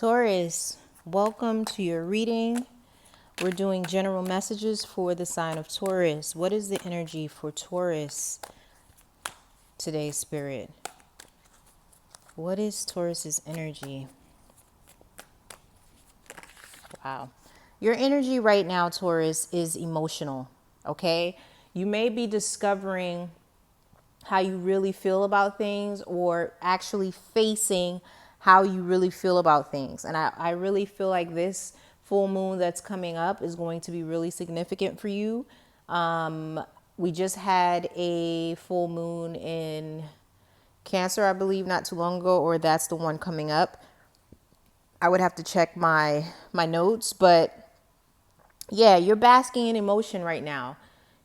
Taurus, welcome to your reading. We're doing general messages for the sign of Taurus. What is the energy for Taurus today, Spirit? What is Taurus's energy? Wow. Your energy right now, Taurus, is emotional, okay? You may be discovering how you really feel about things or actually facing how you really feel about things. And I really feel like this full moon that's coming up is going to be really significant for you. We just had a full moon in Cancer, I believe, not too long ago, or that's the one coming up. I would have to check my notes, but yeah, you're basking in emotion right now.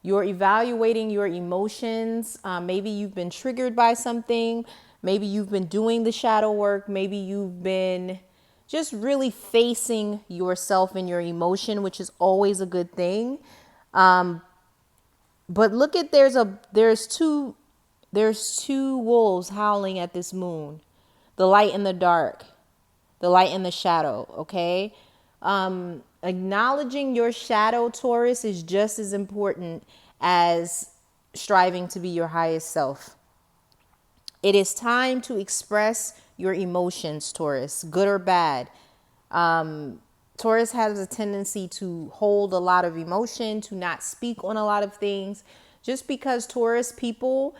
You're evaluating your emotions. Maybe you've been triggered by something. Maybe you've been doing the shadow work. Maybe you've been just really facing yourself and your emotion, which is always a good thing. But look at there's two wolves howling at this moon, the light and the dark, the light and the shadow. Okay. Acknowledging your shadow, Taurus, is just as important as striving to be your highest self. It is time to express your emotions, Taurus, good or bad. Taurus has a tendency to hold a lot of emotion, to not speak on a lot of things, just because Taurus people,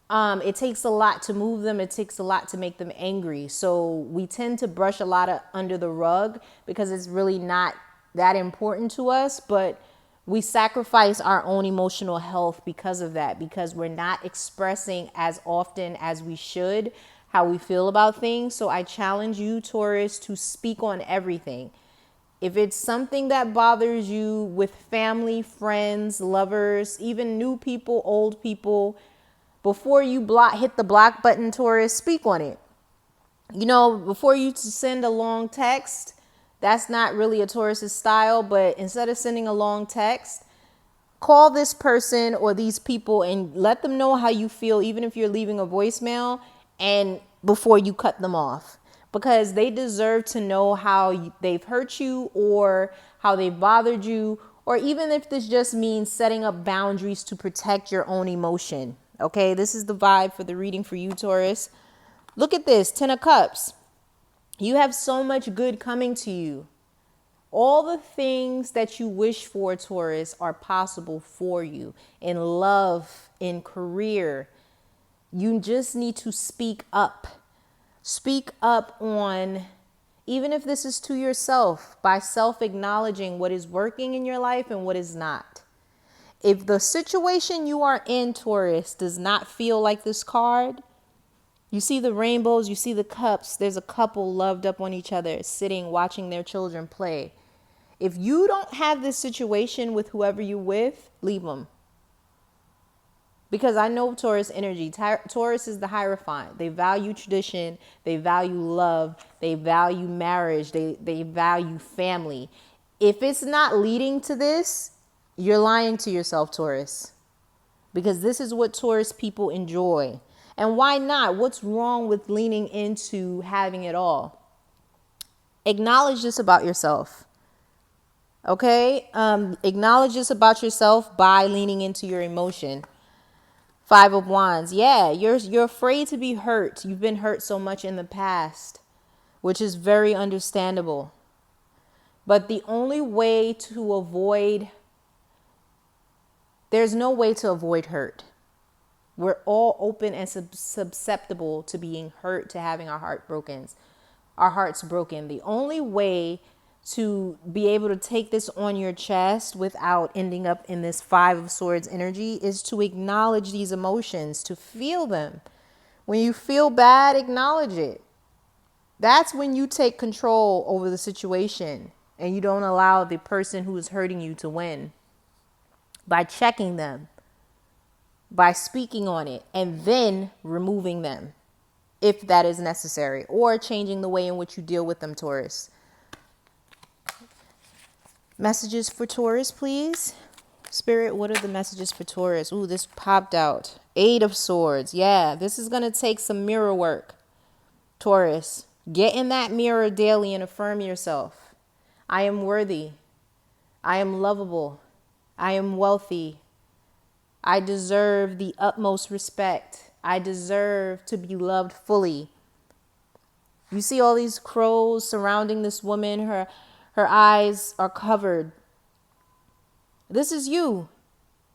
it takes a lot to move them. It takes a lot to make them angry. So we tend to brush a lot of under the rug because it's really not that important to us, but we sacrifice our own emotional health because of that, because we're not expressing as often as we should how we feel about things. So I challenge you, Taurus, to speak on everything. If it's something that bothers you with family, friends, lovers, even new people, old people, before you hit the block button, Taurus, speak on it. You know, before you send a long text, that's not really a Taurus's style, but instead of sending a long text, call this person or these people and let them know how you feel, even if you're leaving a voicemail, and before you cut them off, because they deserve to know how they've hurt you or how they've bothered you, or even if this just means setting up boundaries to protect your own emotion. Okay, this is the vibe for the reading for you, Taurus. Look at this, 10 of Cups. You have so much good coming to you. All the things that you wish for, Taurus, are possible for you in love, in career. You just need to speak up. Speak up on, even if this is to yourself, by self-acknowledging what is working in your life and what is not. If the situation you are in, Taurus, does not feel like this card, you see the rainbows, you see the cups. There's a couple loved up on each other, sitting, watching their children play. If you don't have this situation with whoever you're with, leave them. Because I know Taurus energy. Taurus is the Hierophant. They value tradition. They value love. They value marriage. They value family. If it's not leading to this, you're lying to yourself, Taurus. Because this is what Taurus people enjoy. And why not? What's wrong with leaning into having it all? Acknowledge this about yourself. Okay? Acknowledge this about yourself by leaning into your emotion. 5 of Wands. Yeah, you're afraid to be hurt. You've been hurt so much in the past, which is very understandable. But the only way to avoid, there's no way to avoid hurt. We're all open and susceptible to being hurt, to having our hearts broken. The only way to be able to take this on your chest without ending up in this 5 of Swords energy is to acknowledge these emotions, to feel them. When you feel bad, acknowledge it. That's when you take control over the situation and you don't allow the person who is hurting you to win. By checking them, by speaking on it, and then removing them if that is necessary, or changing the way in which you deal with them, Taurus. Messages for Taurus, please. Spirit, what are the messages for Taurus? Ooh, this popped out. 8 of Swords. Yeah, this is going to take some mirror work, Taurus. Get in that mirror daily and affirm yourself. I am worthy. I am lovable. I am wealthy. I deserve the utmost respect. I deserve to be loved fully. You see all these crows surrounding this woman. Her eyes are covered. This is you.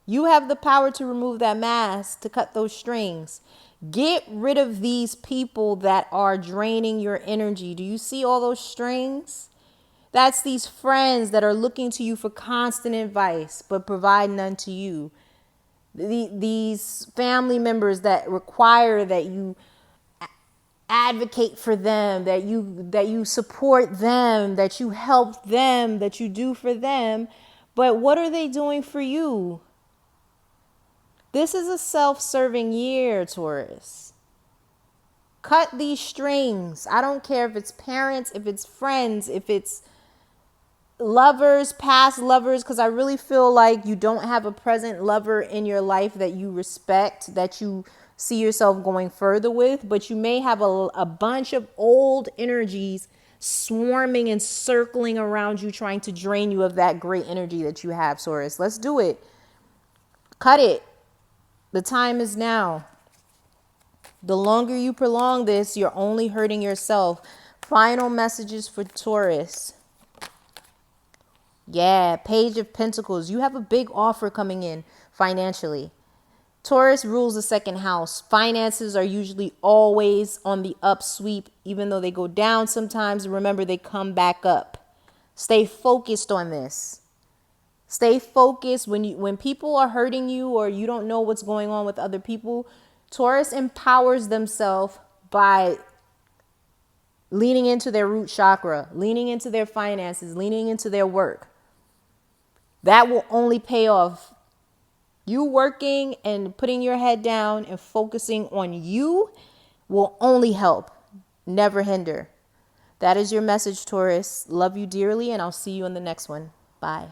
You have the power to remove that mask, to cut those strings. Get rid of these people that are draining your energy. Do you see all those strings? That's these friends that are looking to you for constant advice, but provide none to you. These family members that require that you advocate for them, that you support them, that you help them, that you do for them. But what are they doing for you? This is a self-serving year, Taurus. Cut these strings. I don't care if it's parents, if it's friends, if it's lovers, past lovers, because I really feel like you don't have a present lover in your life that you respect, that you see yourself going further with, but you may have a bunch of old energies swarming and circling around you, trying to drain you of that great energy that you have, Taurus. Let's do it. Cut it. The time is now. The longer you prolong this, you're only hurting yourself. Final messages for Taurus. Yeah, Page of Pentacles. You have a big offer coming in financially. Taurus rules the second house. Finances are usually always on the upsweep, even though they go down sometimes. Remember, they come back up. Stay focused on this. Stay focused. When people are hurting you or you don't know what's going on with other people, Taurus empowers themselves by leaning into their root chakra, leaning into their finances, leaning into their work. That will only pay off. You working and putting your head down and focusing on you will only help, never hinder. That is your message, Taurus. Love you dearly, and I'll see you in the next one. Bye.